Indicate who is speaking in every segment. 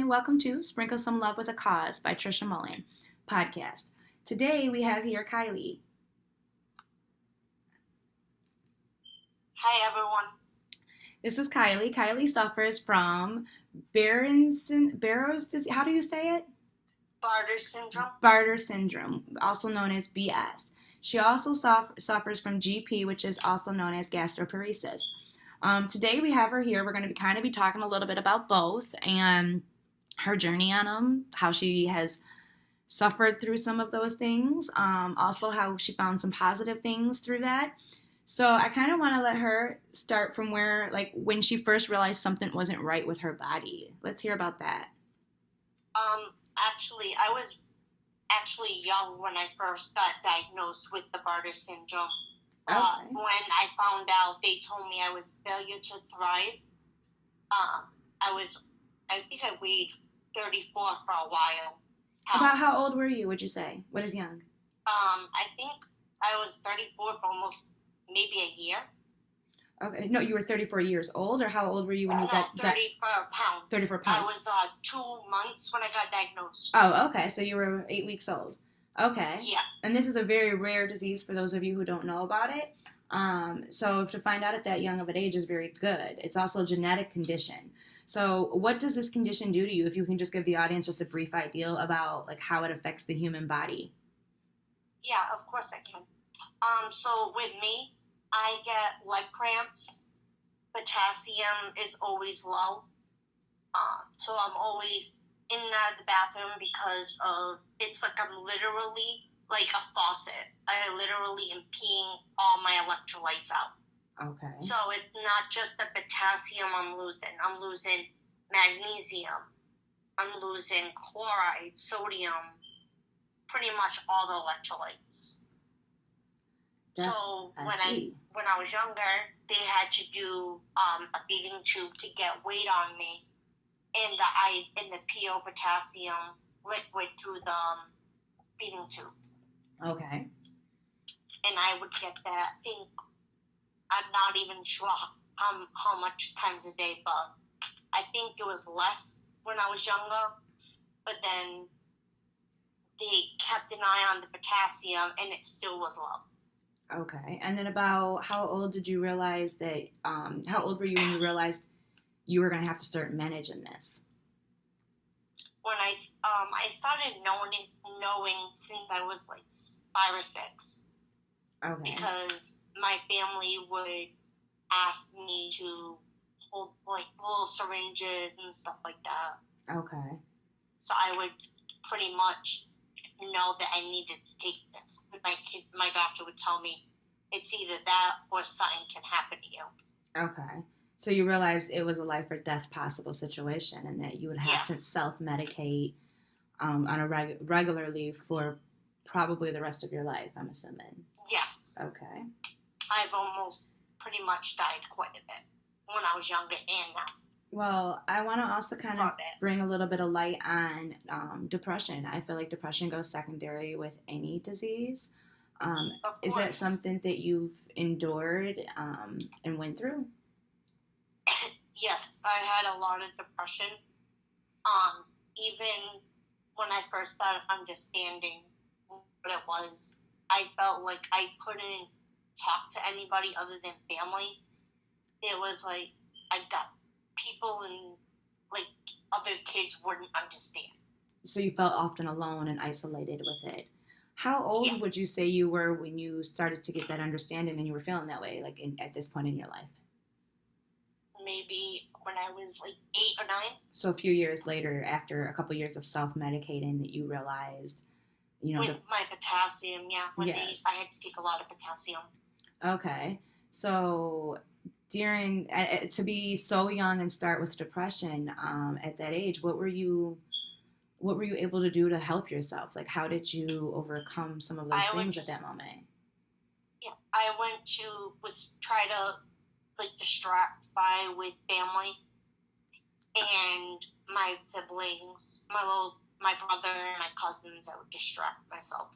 Speaker 1: and welcome to Sprinkle Some Love with a Cause by Trisha Mullin podcast. Today we have here Kyley.
Speaker 2: Hi everyone.
Speaker 1: This is Kyley. Kyley suffers from Barrow's disease. How do you say it?
Speaker 2: Bartter syndrome.
Speaker 1: Bartter syndrome, also known as BS. She also suffers from GP, which is also known as Gastroparesis. Today we have her here. We're going to be talking a little bit about both and her journey on them, how she has suffered through some of those things, also how she found some positive things through that. So I kind of want to let her start from where, like, when she first realized something wasn't right with her body. Let's hear about that.
Speaker 2: Actually, I was young when I first got diagnosed with the Bartter syndrome.
Speaker 1: Okay.
Speaker 2: When I found out, they told me I was failure to thrive. I think I weighed 34 for a while.
Speaker 1: About how old were you, would you say? What is young?
Speaker 2: I think I was 34 for almost maybe a year.
Speaker 1: Okay. No, you were 34 years old, or how old were you when you got
Speaker 2: 34 pounds.
Speaker 1: 34 pounds.
Speaker 2: I was 2 months when I got diagnosed.
Speaker 1: Oh, okay. So you were 8 weeks old. Okay.
Speaker 2: Yeah.
Speaker 1: And this is a very rare disease for those of you who don't know about it. So to find out at that young of an age is very good. It's also a genetic condition. So what does this condition do to you? If you can just give the audience just a brief idea about like how it affects the human body.
Speaker 2: Yeah, of course I can. So with me, I get leg cramps. Potassium is always low. So I'm always in and out of the bathroom because it's like I'm literally like a faucet. I literally am peeing all my electrolytes out.
Speaker 1: Okay.
Speaker 2: So it's not just the potassium I'm losing. I'm losing magnesium. I'm losing chloride, sodium, pretty much all the electrolytes. So when I was younger, they had to do a feeding tube to get weight on me, and the PO potassium liquid through the feeding tube.
Speaker 1: Okay.
Speaker 2: And I would get that. I think I'm not even sure how much times a day, but I think it was less when I was younger. But then they kept an eye on the potassium, and it still was low.
Speaker 1: Okay. And then about how old did you realize that, how old were you when you realized you were going to have to start managing this?
Speaker 2: When I started knowing since I was like 5 or 6.
Speaker 1: Okay.
Speaker 2: Because my family would ask me to hold like little syringes and stuff like that.
Speaker 1: Okay.
Speaker 2: So I would pretty much know that I needed to take this. My doctor would tell me it's either that or something can happen to you.
Speaker 1: Okay. So you realized it was a life or death possible situation and that you would have to self-medicate on a regularly for probably the rest of your life, I'm assuming.
Speaker 2: Yes.
Speaker 1: Okay.
Speaker 2: I've almost pretty much died quite a bit when I was younger and now.
Speaker 1: Well, I want to also kind of bring a little bit of light on depression. I feel like depression goes secondary with any disease. Is that something that you've endured and went through?
Speaker 2: Yes, I had a lot of depression. Even when I first started understanding what it was, I felt like I couldn't talk to anybody other than family. It was like I got people and like other kids wouldn't understand.
Speaker 1: So you felt often alone and isolated with it. How old would you say you were when you started to get that understanding and you were feeling that way, like at this point in your life?
Speaker 2: Maybe when I was like 8 or 9.
Speaker 1: So a few years later, after a couple years of self-medicating, that you realized,
Speaker 2: with my potassium, I had to take a lot of potassium.
Speaker 1: Okay, so during to be so young and start with depression at that age, what were you able to do to help yourself? Like, how did you overcome some of those things at that moment?
Speaker 2: Yeah, I went to try to like distract with family and my siblings, my brother and my cousins. I would distract myself.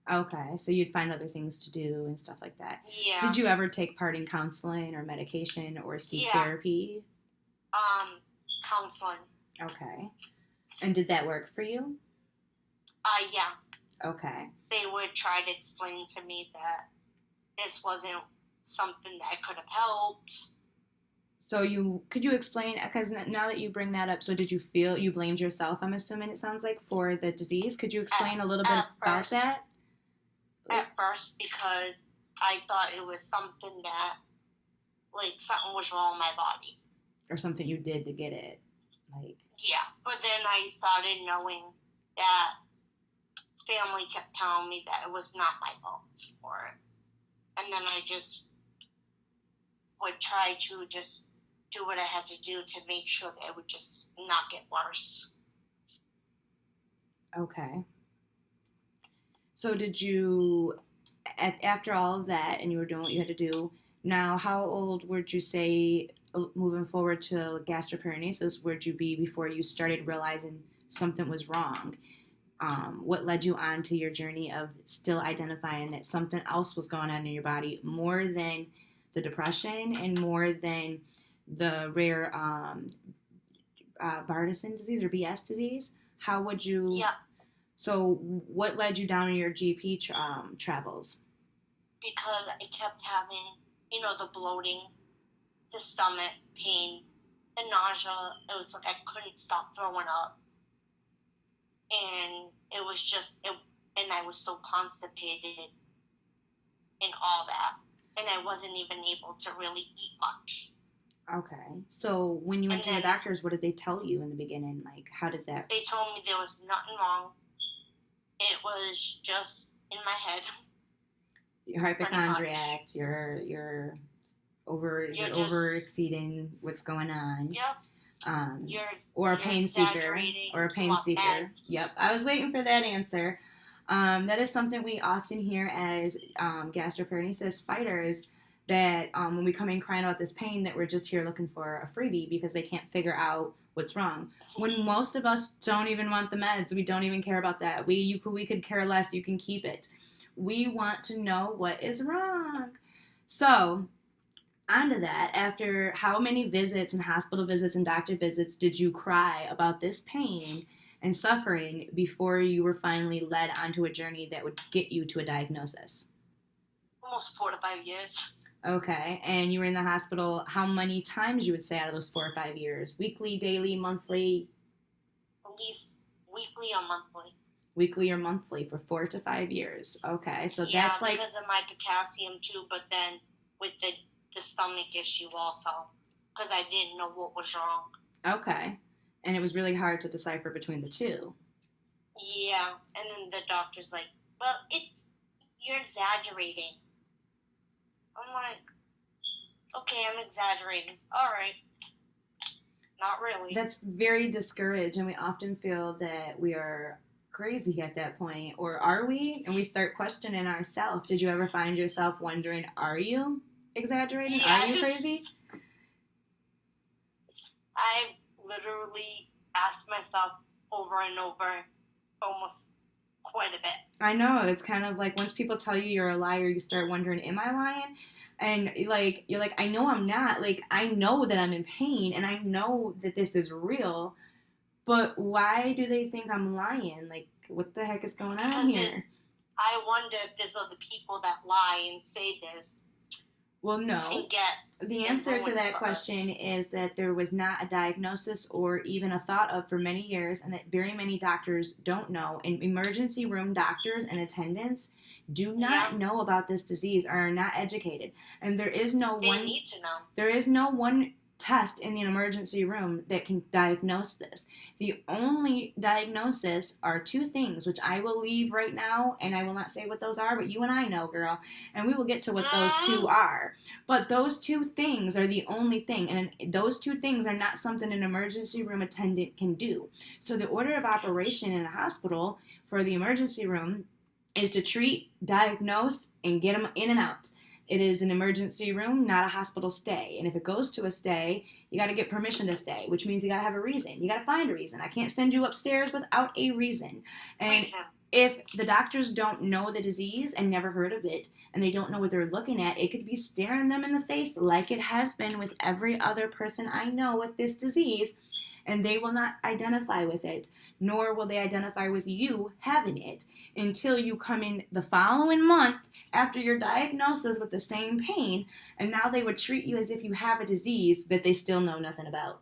Speaker 1: Okay, so you'd find other things to do and stuff like that.
Speaker 2: Yeah.
Speaker 1: Did you ever take part in counseling or medication or seek therapy?
Speaker 2: Counseling.
Speaker 1: Okay. And did that work for you?
Speaker 2: Yeah.
Speaker 1: Okay.
Speaker 2: They would try to explain to me that this wasn't something that could have helped.
Speaker 1: So could you explain, because now that you bring that up, so did you feel you blamed yourself, I'm assuming it sounds like, for the disease? Could you explain a little bit about that?
Speaker 2: At first, because I thought it was something that, like, something was wrong with my body.
Speaker 1: Or something you did to get it.
Speaker 2: Yeah, but then I started knowing that family kept telling me that it was not my fault for it. And then I just would try to just do what I had to do to make sure that it would just not get worse.
Speaker 1: Okay. So did you, after all of that, and you were doing what you had to do, now how old would you say, moving forward to gastroparesis, would you be before you started realizing something was wrong? What led you on to your journey of still identifying that something else was going on in your body more than the depression and more than the rare Bartter disease or BS disease? How would you?
Speaker 2: Yeah.
Speaker 1: So what led you down your GP travels?
Speaker 2: Because I kept having, the bloating, the stomach pain, the nausea. It was like I couldn't stop throwing up. And it was just, and I was so constipated and all that. And I wasn't even able to really eat much.
Speaker 1: Okay. So when you went to the doctors, what did they tell you in the beginning? Like, how did that?
Speaker 2: They told me there was nothing wrong. It was just in my head.
Speaker 1: You're hypochondriac. You're over exceeding what's going on.
Speaker 2: Yep.
Speaker 1: Or a pain seeker. Yep. I was waiting for that answer. That is something we often hear as gastroparesis fighters, that when we come in crying about this pain, that we're just here looking for a freebie because they can't figure out what's wrong. When most of us don't even want the meds, we don't even care about that. We could care less. You can keep it. We want to know what is wrong. So, onto that, after how many visits and hospital visits and doctor visits did you cry about this pain and suffering before you were finally led onto a journey that would get you to a diagnosis?
Speaker 2: Almost 4 to 5 years.
Speaker 1: Okay, and you were in the hospital how many times, you would say, out of those 4 or 5 years? Weekly, daily, monthly?
Speaker 2: At least weekly or monthly.
Speaker 1: Weekly or monthly for 4 to 5 years. Okay, so
Speaker 2: yeah,
Speaker 1: that's like...
Speaker 2: because of my potassium too, but then with the stomach issue also, because I didn't know what was wrong.
Speaker 1: Okay, and it was really hard to decipher between the two.
Speaker 2: Yeah, and then the doctor's like, well, you're exaggerating. I'm like, okay, I'm exaggerating. All right. Not really.
Speaker 1: That's very discouraged, and we often feel that we are crazy at that point. Or are we? And we start questioning ourselves. Did you ever find yourself wondering, are you exaggerating?
Speaker 2: Yeah,
Speaker 1: are you crazy?
Speaker 2: I literally asked myself over and over almost quite a bit.
Speaker 1: I know. It's kind of like once people tell you you're a liar, you start wondering, am I lying? And like you're like, I know I'm not. Like, I know that I'm in pain and I know that this is real, but why do they think I'm lying? Like, what the heck is going on here?
Speaker 2: I wonder if there's other people that lie and say this.
Speaker 1: Well, no.
Speaker 2: And get
Speaker 1: the answer to that question is that there was not a diagnosis or even a thought of for many years, and that very many doctors don't know. And emergency room doctors and attendants do not know about this disease or are not educated. And there is no
Speaker 2: they need to know.
Speaker 1: There is no one test in the emergency room that can diagnose this. The only diagnosis are 2 things, which I will leave right now, and I will not say what those are, but you and I know, girl, and we will get to what those 2 are. But those 2 things are the only thing, and those 2 things are not something an emergency room attendant can do. So the order of operation in a hospital for the emergency room is to treat, diagnose, and get them in and out. It is an emergency room, not a hospital stay. And if it goes to a stay, you got to get permission to stay, which means you got to have a reason. You got to find a reason. I can't send you upstairs without a reason. And if the doctors don't know the disease and never heard of it and they don't know what they're looking at, it could be staring them in the face like it has been with every other person I know with this disease, and they will not identify with it, nor will they identify with you having it until you come in the following month after your diagnosis with the same pain, and now they would treat you as if you have a disease that they still know nothing about.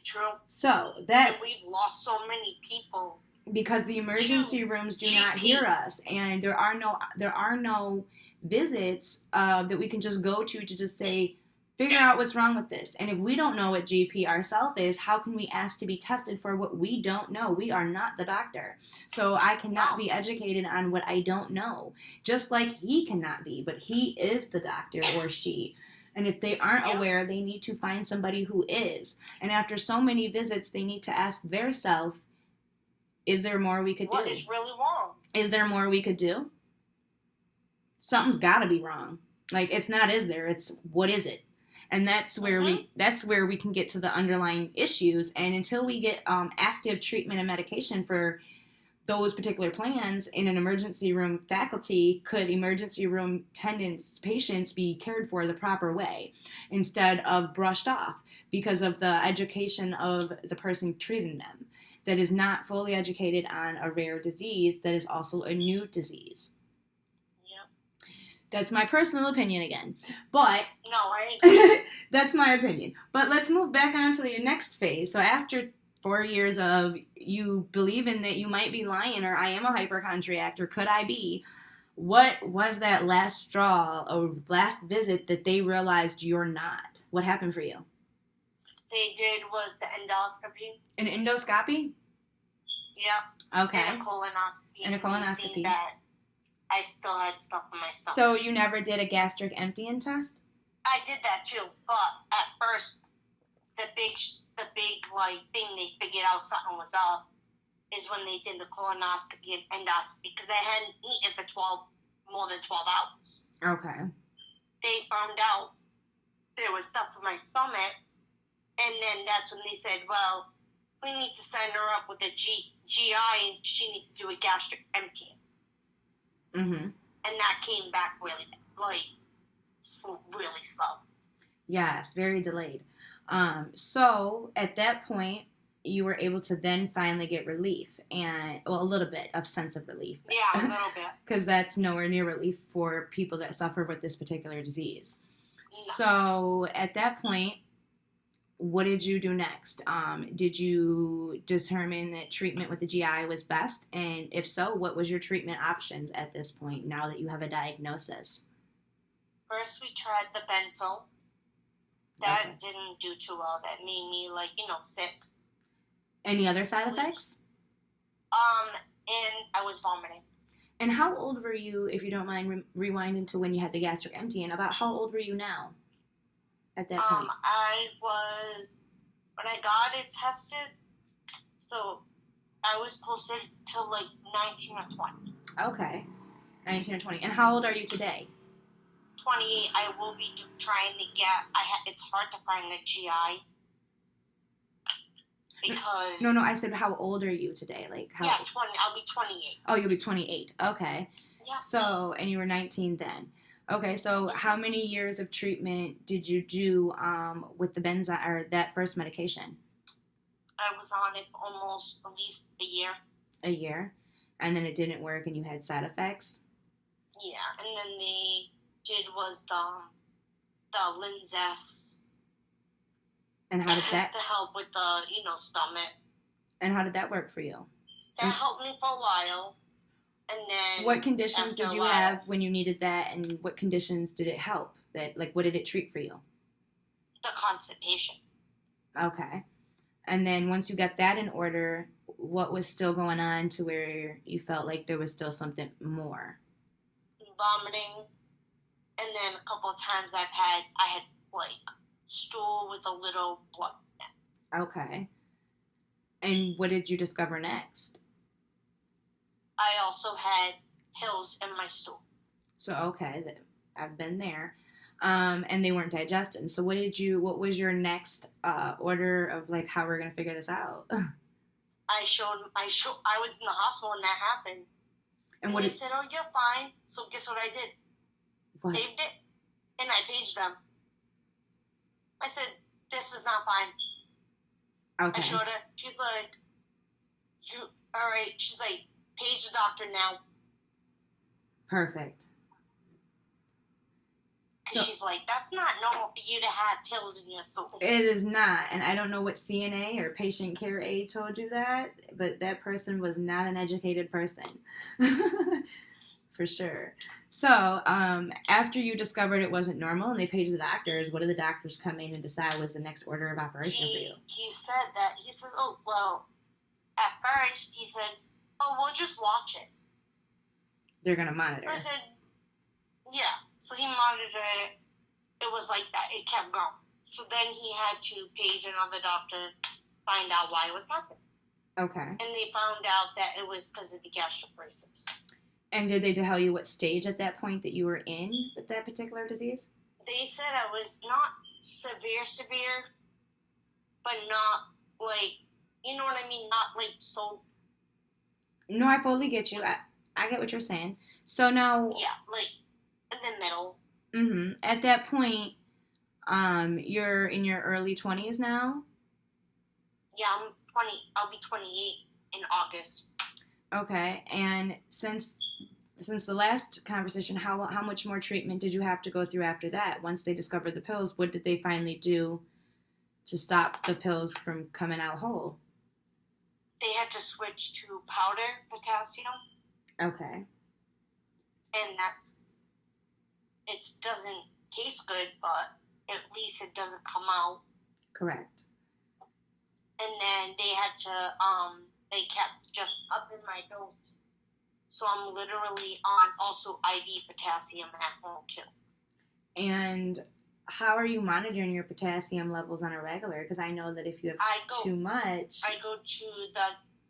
Speaker 2: True.
Speaker 1: So
Speaker 2: And
Speaker 1: that's
Speaker 2: we've lost so many people.
Speaker 1: because the emergency rooms do not hear us, and there are no visits that we can just go to just say, figure out what's wrong with this. And if we don't know what GP ourselves is, how can we ask to be tested for what we don't know? We are not the doctor. So I cannot be educated on what I don't know, just like he cannot be, but he is the doctor, or she. And if they aren't aware, they need to find somebody who is. And after so many visits, they need to ask their self, is there more we could do?
Speaker 2: What is really wrong?
Speaker 1: Is there more we could do? Something's got to be wrong. Like, it's not is there, it's what is it? And that's where we can get to the underlying issues. And until we get active treatment and medication for those particular plans in an emergency room faculty, could emergency room attendants, patients be cared for the proper way instead of brushed off because of the education of the person treating them that is not fully educated on a rare disease that is also a new disease. That's my personal opinion again. But
Speaker 2: no, I
Speaker 1: that's my opinion. But let's move back on to the next phase. So after 4 years of you believing that you might be lying, or I am a hypochondriac, or could I be, what was that last straw or last visit that they realized you're not? What happened for you?
Speaker 2: They did was the endoscopy.
Speaker 1: An endoscopy?
Speaker 2: Yeah.
Speaker 1: Okay.
Speaker 2: And a colonoscopy.
Speaker 1: And a colonoscopy.
Speaker 2: Seen that I still had stuff in my stomach.
Speaker 1: So you never did a gastric emptying test?
Speaker 2: I did that too, but at first, the big like thing they figured out something was up is when they did the colonoscopy and endoscopy, because I hadn't eaten for more than 12 hours.
Speaker 1: Okay.
Speaker 2: They found out there was stuff in my stomach, and then that's when they said, well, we need to send her up with a GI, and she needs to do a gastric emptying.
Speaker 1: Mm-hmm.
Speaker 2: And that came back really slow.
Speaker 1: Yes, very delayed. So at that point, you were able to then finally get relief, and a little bit of sense of relief.
Speaker 2: Yeah, a little bit.
Speaker 1: Because that's nowhere near relief for people that suffer with this particular disease.
Speaker 2: No.
Speaker 1: So at that point, what did you do next? Did you determine that treatment with the GI was best? And if so, what was your treatment options at this point now that you have a diagnosis?
Speaker 2: First, we tried the benzo. That didn't do too well. That made me, sick.
Speaker 1: Any other side effects?
Speaker 2: And I was vomiting.
Speaker 1: And how old were you, if you don't mind rewinding to when you had the gastric emptying? About how old were you now at that point?
Speaker 2: When I got it tested, so I was closer to 19 or 20.
Speaker 1: Okay, 19 or 20. And how old are you today?
Speaker 2: 28. I will be trying to get, it's hard to find a GI. Because...
Speaker 1: No, I said how old are you today?
Speaker 2: Yeah, 20. I'll be 28.
Speaker 1: Oh, you'll be 28. Okay.
Speaker 2: Yeah.
Speaker 1: So, and you were 19 then. Okay, so how many years of treatment did you do with the benzo or that first medication?
Speaker 2: I was on it almost at least a year.
Speaker 1: A year? And then it didn't work and you had side effects?
Speaker 2: Yeah, and then they did was the Linzess.
Speaker 1: And how did that...
Speaker 2: to help with the, stomach.
Speaker 1: And how did that work for you?
Speaker 2: That helped me for a while. And then...
Speaker 1: What conditions did you have when you needed that, and what conditions did it help? What did it treat for you?
Speaker 2: The constipation.
Speaker 1: Okay. And then once you got that in order, what was still going on to where you felt like there was still something more?
Speaker 2: Vomiting. And then a couple of times I had stool with a little blood in it.
Speaker 1: Okay. And what did you discover next?
Speaker 2: I also had pills in my stool.
Speaker 1: So, okay, I've been there. And they weren't digested. So what was your next order of how we're going to figure this out?
Speaker 2: I I was in the hospital when that happened. And they said, oh, you're fine. So guess what I did? What? Saved it, and I paged them. I said, this is not fine. Okay. I showed her. She's like, all right. She's like, page the doctor now.
Speaker 1: Perfect.
Speaker 2: So, she's like, that's not normal for you to have pills in your soul.
Speaker 1: It is not. And I don't know what CNA or patient care aide told you that, but that person was not an educated person. For sure. So, after you discovered it wasn't normal and they paged the doctors, what did the doctors come in and decide was the next order of operation for you?
Speaker 2: He said that, he says, oh, well, at first, he says, oh, we'll just watch it.
Speaker 1: They're going to monitor.
Speaker 2: I said, yeah. So he monitored it. It was like that. It kept going. So then he had to page another doctor, find out why it was happening.
Speaker 1: Okay.
Speaker 2: And they found out that it was because of the gastroparesis.
Speaker 1: And did they tell you what stage at that point that you were in with that particular disease?
Speaker 2: They said I was not severe, but not like, you know what I mean? Not like so.
Speaker 1: No, I fully get you. I get what you're saying. So now.
Speaker 2: Yeah, like in the middle.
Speaker 1: Mm-hmm. At that point, you're in your early 20s now?
Speaker 2: Yeah, I'm 20. I'll be 28 in August.
Speaker 1: Okay, and since the last conversation, how much more treatment did you have to go through after that? Once they discovered the pills, what did they finally do to stop the pills from coming out whole?
Speaker 2: They had to switch to powder potassium.
Speaker 1: Okay.
Speaker 2: And it doesn't taste good, but at least it doesn't come out.
Speaker 1: Correct.
Speaker 2: And then they had to, they kept just upping my dose. So I'm literally on also IV potassium at home too.
Speaker 1: And how are you monitoring your potassium levels on a regular? Because I know that if you have too much...
Speaker 2: I go to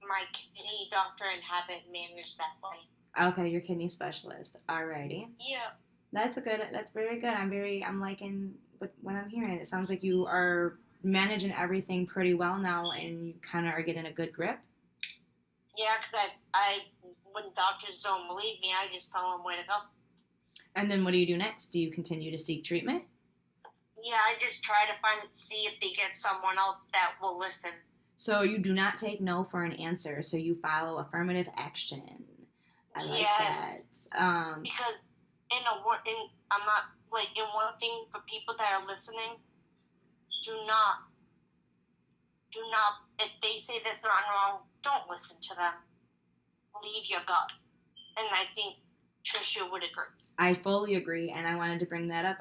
Speaker 2: my kidney doctor and have it managed that way.
Speaker 1: Okay, your kidney specialist. Alrighty.
Speaker 2: Yeah.
Speaker 1: That's very good. I'm liking what I'm hearing. It sounds like you are managing everything pretty well now and you kind of are getting a good grip.
Speaker 2: Yeah, because I when doctors don't believe me, I just tell them where to go.
Speaker 1: And then what do you do next? Do you continue to seek treatment?
Speaker 2: Yeah, I just try to see if they get someone else that will listen.
Speaker 1: So you do not take no for an answer, so you follow affirmative action. I like that.
Speaker 2: Because I'm not, like, in one thing for people that are listening, do not, if they say there's nothing wrong, don't listen to them. Leave your gut. And I think Trisha would agree.
Speaker 1: I fully agree, and I wanted to bring that up.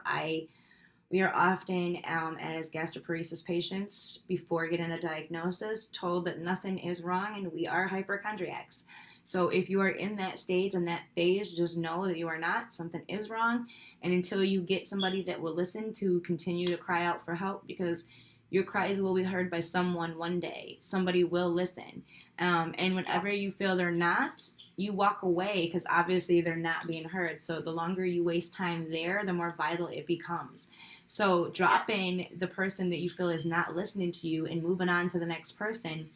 Speaker 1: We are often, as gastroparesis patients, before getting a diagnosis, told that nothing is wrong and we are hypochondriacs. So if you are in that stage and that phase, just know that you are not. Something is wrong. And until you get somebody that will listen, to continue to cry out for help, because your cries will be heard by someone one day. Somebody will listen. And whenever you feel they're not, you walk away, because obviously they're not being heard. So the longer you waste time there, the more vital it becomes. So dropping the person that you feel is not listening to you and moving on to the next person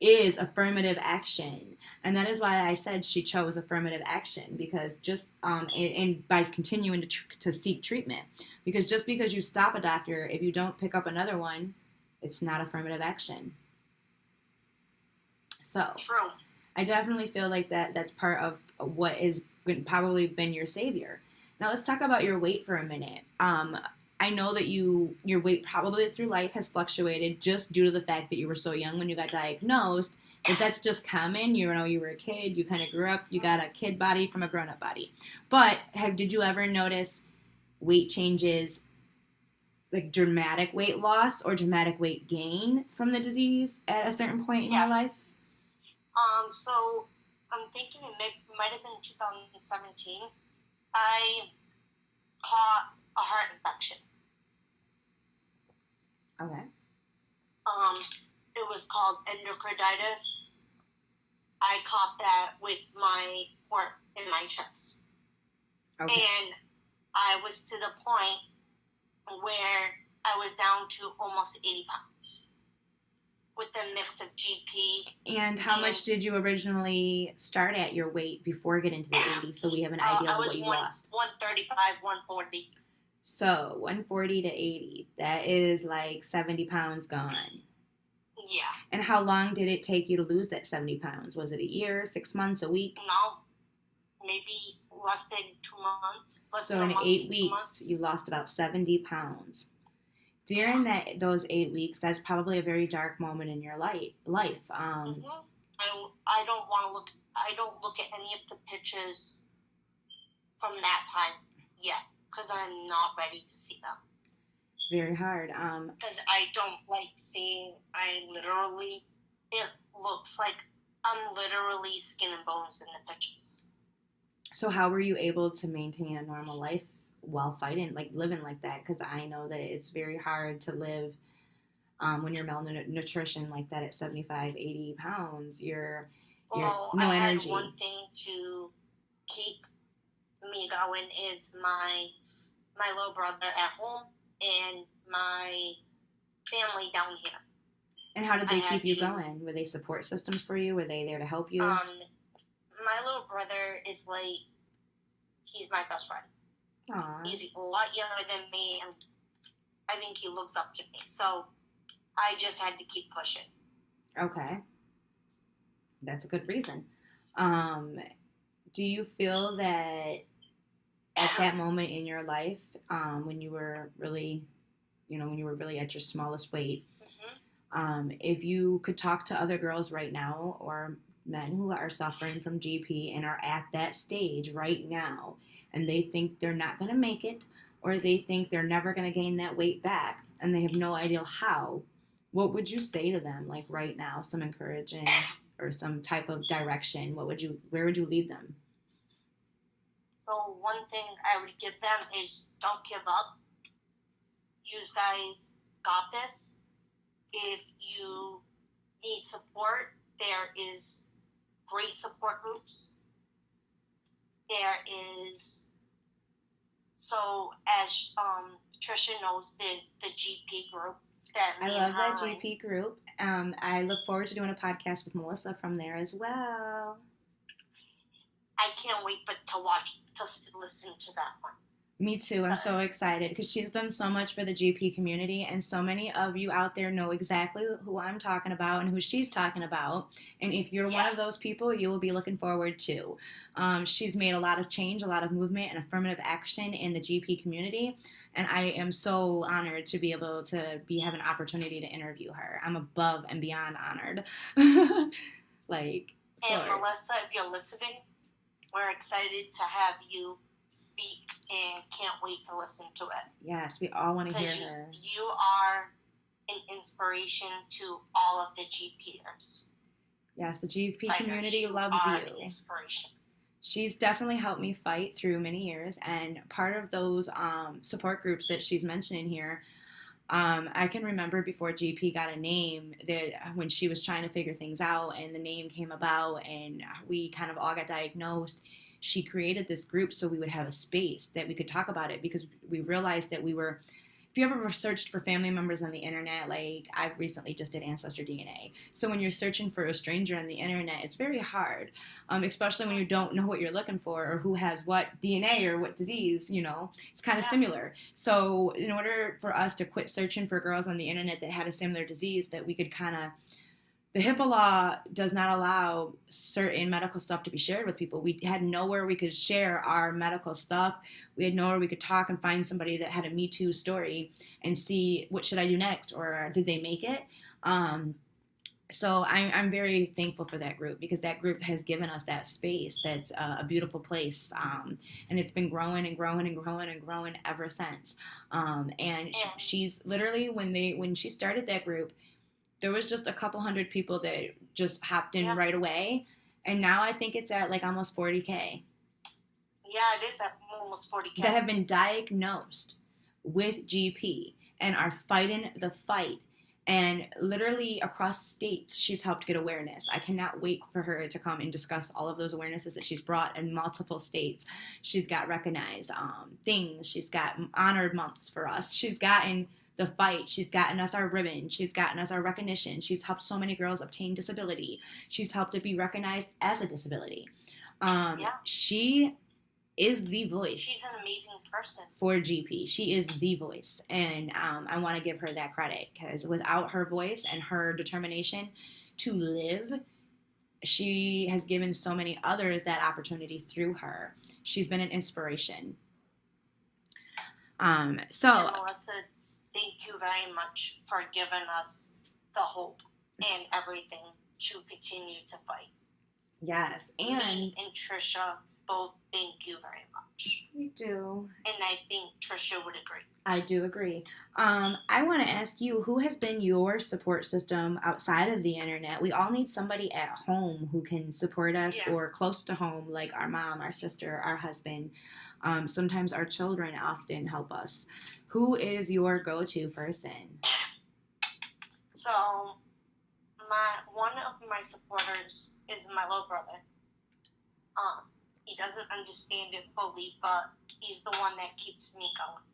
Speaker 1: is affirmative action. And that is why I said she chose affirmative action, because just and by continuing to seek treatment, because just because you stop a doctor, if you don't pick up another one, it's not affirmative action. So
Speaker 2: true.
Speaker 1: I definitely feel like that's part of what is probably been your savior. Now let's talk about your weight for a minute. I know that your weight probably through life has fluctuated just due to the fact that you were so young when you got diagnosed. That's just common. You were a kid. You kind of grew up. You got a kid body from a grown-up body. But did you ever notice weight changes, like dramatic weight loss or dramatic weight gain from the disease at a certain point in your life?
Speaker 2: So I'm thinking it might have been 2017. I caught a heart infection.
Speaker 1: Okay.
Speaker 2: It was called endocarditis. I caught that with my heart in my chest. Okay. And I was to the point where I was down to almost 80 pounds. with a mix of GP.
Speaker 1: And how much did you originally start at your weight before getting to the 80? So we have an idea of what you lost.
Speaker 2: 135, 140.
Speaker 1: So 140 to 80, that is like 70 pounds gone.
Speaker 2: Yeah.
Speaker 1: And how long did it take you to lose that 70 pounds? Was it a year, 6 months, a week?
Speaker 2: No, maybe less than 2 months.
Speaker 1: So in 8 weeks, you lost about 70 pounds. During those 8 weeks, that's probably a very dark moment in your life.
Speaker 2: I don't want to look. I don't look at any of the pictures from that time yet because I'm not ready to see them.
Speaker 1: Very hard.
Speaker 2: Because I don't like seeing. It looks like I'm literally skin and bones in the pictures.
Speaker 1: So how were you able to maintain a normal life while fighting, like living like that? Because I know that it's very hard to live when you're malnutrition like that at 75, 80 pounds. You're no energy.
Speaker 2: Had one thing to keep me going is my little brother at home and my family down here.
Speaker 1: And how did they keep you going? Were they support systems for you? Were they there to help you?
Speaker 2: My little brother is he's my best friend.
Speaker 1: Aww.
Speaker 2: He's a lot younger than me, and I think he looks up to me. So I just had to keep pushing.
Speaker 1: Okay. That's a good reason. Do you feel that at that moment in your life, when you were really at your smallest weight, if you could talk to other girls right now or men who are suffering from GP and are at that stage right now, and they think they're not going to make it, or they think they're never going to gain that weight back, and they have no idea how, what would you say to them, like right now, some encouraging or some type of direction? Where would you lead them?
Speaker 2: So one thing I would give them is don't give up. You guys got this. If you need support, there is great support groups. There is, so as Trisha knows, there's the GP group.
Speaker 1: I love that GP group. I look forward to doing a podcast with Melissa from there as well.
Speaker 2: I can't wait to listen to that one.
Speaker 1: Me too. I'm so excited because she's done so much for the GP community, and so many of you out there know exactly who I'm talking about and who she's talking about. And if you're one of those people, you will be looking forward to. She's made a lot of change, a lot of movement, and affirmative action in the GP community. And I am so honored to be able to have an opportunity to interview her. I'm above and beyond honored.
Speaker 2: And Melissa, if you're listening, we're excited to have you speak and can't wait to listen to it.
Speaker 1: Yes, we all want to hear her.
Speaker 2: You are an inspiration to all of the GPers.
Speaker 1: Yes, the GP community loves you.
Speaker 2: An inspiration.
Speaker 1: She's definitely helped me fight through many years, and part of those support groups that she's mentioning here, I can remember before GP got a name, that when she was trying to figure things out and the name came about and we kind of all got diagnosed, she created this group so we would have a space that we could talk about it, because we realized that if you ever searched for family members on the internet, like I've recently just did Ancestor DNA. So when you're searching for a stranger on the internet, it's very hard, especially when you don't know what you're looking for or who has what DNA or what disease, it's kind of similar. So in order for us to quit searching for girls on the internet that had a similar disease, that we could the HIPAA law does not allow certain medical stuff to be shared with people. We had nowhere we could share our medical stuff. We had nowhere we could talk and find somebody that had a Me Too story and see what should I do next, or did they make it? So I'm very thankful for that group, because that group has given us that space. That's a beautiful place, and it's been growing and growing and growing and growing ever since. She's literally, when she started that group, there was just a couple hundred people that just hopped in right away. And now I think it's at like almost 40K.
Speaker 2: Yeah, it is at almost 40K.
Speaker 1: That have been diagnosed with GP and are fighting the fight. And literally across states, she's helped get awareness. I cannot wait for her to come and discuss all of those awarenesses that she's brought in multiple states. She's got recognized things. She's got honored months for us. She's gotten the fight. She's gotten us our ribbon. She's gotten us our recognition. She's helped so many girls obtain disability. She's helped it be recognized as a disability. She is the voice.
Speaker 2: She's an amazing person.
Speaker 1: For GP. She is the voice. And I want to give her that credit, because without her voice and her determination to live, she has given so many others that opportunity through her. She's been an inspiration.
Speaker 2: And Melissa, thank you very much for giving us the hope and everything to continue to fight.
Speaker 1: Yes, and
Speaker 2: me and Trisha both thank you very much.
Speaker 1: We do.
Speaker 2: And I think Trisha would agree.
Speaker 1: I do agree. I want to ask you, who has been your support system outside of the internet? We all need somebody at home who can support us, or close to home, like our mom, our sister, our husband. Sometimes our children often help us. Who is your go-to person?
Speaker 2: So, one of my supporters is my little brother. He doesn't understand it fully, but he's the one that keeps me going.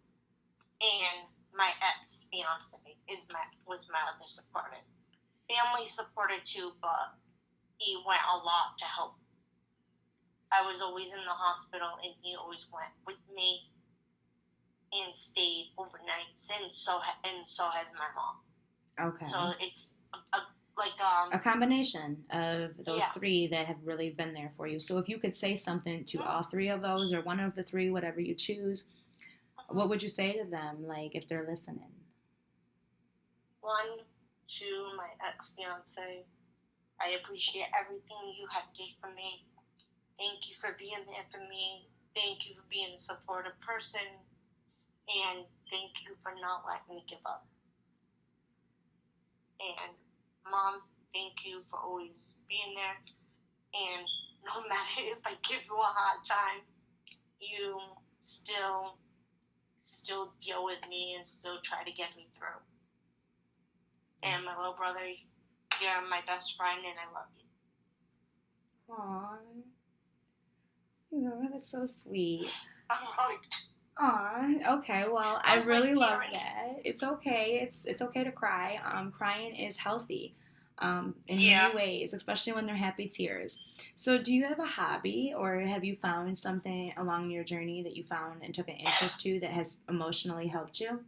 Speaker 2: And my ex-fiance was my other supporter. Family supported too, but he went a lot to help. I was always in the hospital, and he always went with me and stayed overnights, and so has my mom.
Speaker 1: Okay.
Speaker 2: So it's
Speaker 1: a combination of those three that have really been there for you. So if you could say something to all three of those, or one of the three, whatever you choose, what would you say to them, like, if they're listening?
Speaker 2: One, to my ex-fiance, I appreciate everything you have did for me. Thank you for being there for me. Thank you for being a supportive person. And thank you for not letting me give up. And Mom, thank you for always being there. And no matter if I give you a hard time, you still deal with me and still try to get me through. And my little brother, you're my best friend, and I love you.
Speaker 1: Aww. Oh, that's so sweet.
Speaker 2: I'm
Speaker 1: Aw, okay, well, I really love that. It's okay. It's okay to cry. Crying is healthy in many ways, especially when they're happy tears. So do you have a hobby, or have you found something along your journey that you found and took an interest to that has emotionally helped you?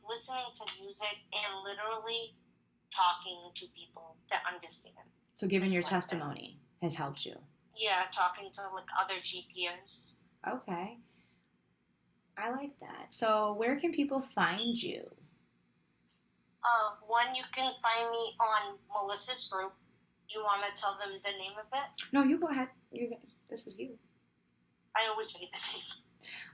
Speaker 2: Listening to music and literally talking to people that understand.
Speaker 1: So giving your testimony has helped you?
Speaker 2: Yeah, talking to other GPers.
Speaker 1: Okay. I like that. So where can people find you?
Speaker 2: One, you can find me on Melissa's group. You want to tell them the name of it?
Speaker 1: No, you go ahead. This is you.
Speaker 2: I always forget the name.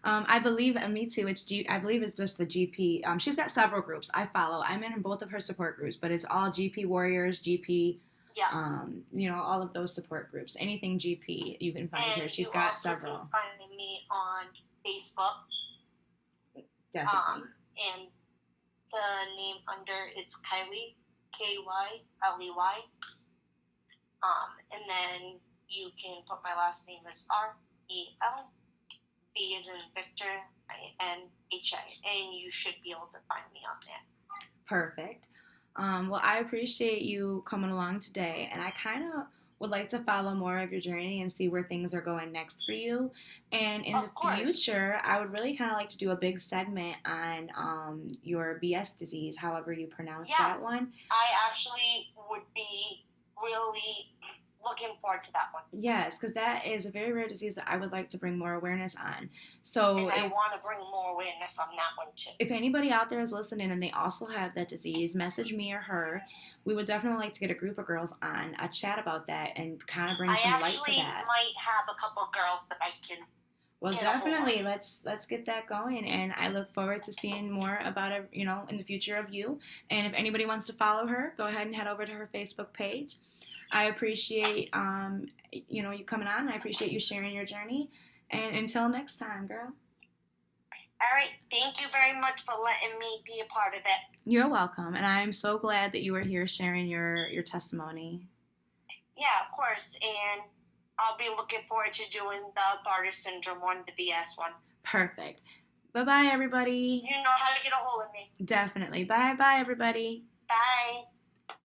Speaker 1: I believe, me too. I believe it's just the GP. She's got several groups I follow. I'm in both of her support groups, but it's all GP Warriors, GP. Yeah. All of those support groups. Anything GP, you can find her. She's got several.
Speaker 2: You can find me on Facebook.
Speaker 1: Definitely.
Speaker 2: And the name under it's Kyley, Kyley. And then you can put my last name as REL. B as in Victor, INHA, and you should be able to find me on that.
Speaker 1: Perfect. Well, I appreciate you coming along today, and I kind of would like to follow more of your journey and see where things are going next for you. And in the future, I would really kind of like to do a big segment on your BS disease, however you pronounce that one.
Speaker 2: I actually would be really looking forward to that one.
Speaker 1: Yes, because that is a very rare disease that I would like to bring more awareness on. So
Speaker 2: and I want to bring more awareness on that one too.
Speaker 1: If anybody out there is listening and they also have that disease, message me or her. We would definitely like to get a group of girls on a chat about that and kind of bring some light to that.
Speaker 2: I might have a couple of girls that I can.
Speaker 1: Well, definitely, let's get that going, and I look forward to seeing more about it, in the future of you. And if anybody wants to follow her, go ahead and head over to her Facebook page. I appreciate, you coming on. I appreciate you sharing your journey. And until next time, girl.
Speaker 2: All right. Thank you very much for letting me be a part of it.
Speaker 1: You're welcome. And I'm so glad that you were here sharing your testimony.
Speaker 2: Yeah, of course. And I'll be looking forward to doing the Bartter syndrome one, the BS one.
Speaker 1: Perfect. Bye-bye, everybody.
Speaker 2: You know how to get a hold of me.
Speaker 1: Definitely. Bye-bye, everybody.
Speaker 2: Bye.